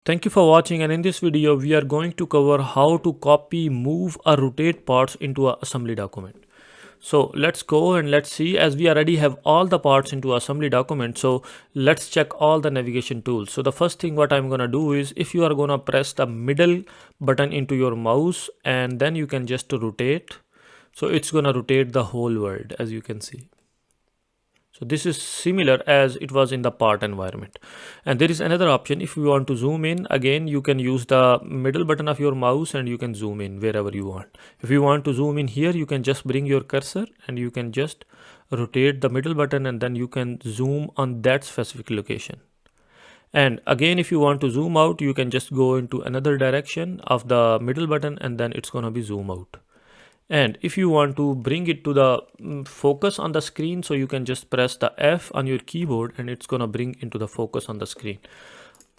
Thank you for watching, and in this video we are going to cover how to copy, move or rotate parts into an assembly document. So let's go and let's see, as we already have all the parts into assembly document. So let's check all the navigation tools. So the first thing what I'm gonna do is, if you are gonna press the middle button into your mouse and then you can just rotate. So it's gonna rotate the whole world, as you can see. So this is similar as it was in the part environment. And there is another option. If you want to zoom in, again you can use the middle button of your mouse and you can zoom in wherever you want. If you want to zoom in here, you can just bring your cursor and you can just rotate the middle button and then you can zoom on that specific location. And again, if you want to zoom out, you can just go into another direction of the middle button and then it's gonna be zoom out. And if you want to bring it to the focus on the screen, so you can just press the F on your keyboard and it's gonna bring into the focus on the screen.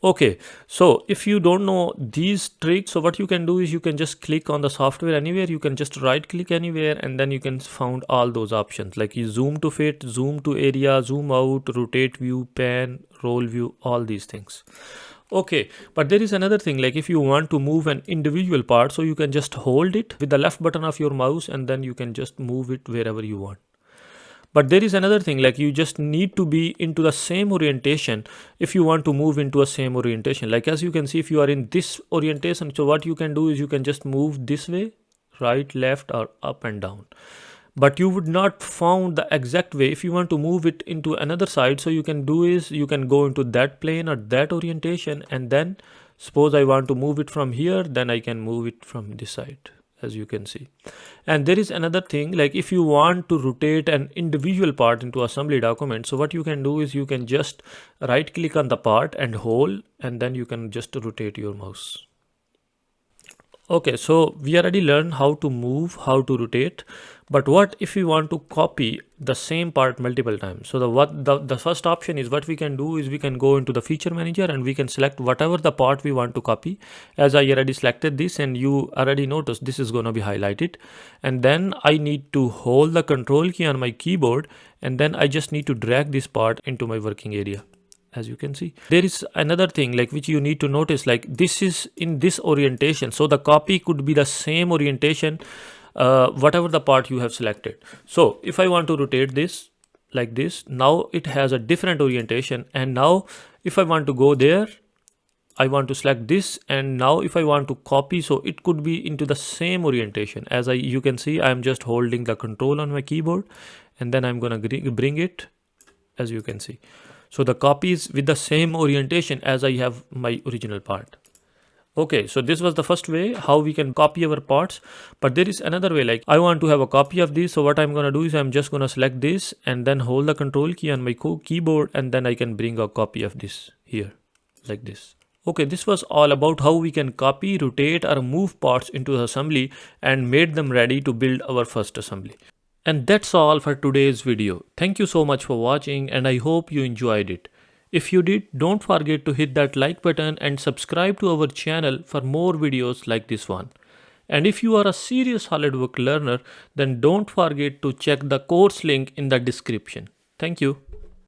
Okay, so if you don't know these tricks, so what you can do is you can just click on the software anywhere, you can just right click anywhere and then you can find all those options, like you zoom to fit, zoom to area, zoom out, rotate view, pan, roll view, all these things. Okay, but there is another thing, like if you want to move an individual part, so you can just hold it with the left button of your mouse and then you can just move it wherever you want. But there is another thing, like you just need to be into the same orientation if you want to move into a same orientation. Like as you can see, if you are in this orientation, so what you can do is you can just move this way, right, left or up and down. But you would not found the exact way if you want to move it into another side. So you can do is you can go into that plane or that orientation, and then suppose I want to move it from here, then I can move it from this side, as you can see. And there is another thing, like if you want to rotate an individual part into assembly document, so what you can do is you can just right click on the part and hold, and then you can just rotate your mouse. Okay, so we already learned how to move, how to rotate, but what if we want to copy the same part multiple times? So the first option is, what we can do is we can go into the feature manager and we can select whatever the part we want to copy. As I already selected this, and you already noticed this is going to be highlighted, and then I need to hold the control key on my keyboard and then I just need to drag this part into my working area. As you can see, there is another thing like which you need to notice, like this is in this orientation, so the copy could be the same orientation whatever the part you have selected. So if I want to rotate this like this, now it has a different orientation, and now if I want to go there, I want to select this, and now if I want to copy, so it could be into the same orientation. As you can see, I'm just holding the control on my keyboard and then I'm gonna bring it, as you can see. So the copy is with the same orientation as I have my original part. Okay, so this was the first way how we can copy our parts. But there is another way, like I want to have a copy of this. So what I'm going to do is I'm just going to select this and then hold the control key on my keyboard, and then I can bring a copy of this here like this. Okay, this was all about how we can copy, rotate or move parts into assembly and made them ready to build our first assembly. And that's all for today's video. Thank you so much for watching, and I hope you enjoyed it. If you did, don't forget to hit that like button and subscribe to our channel for more videos like this one. And if you are a serious SolidWorks learner, then don't forget to check the course link in the description. Thank you.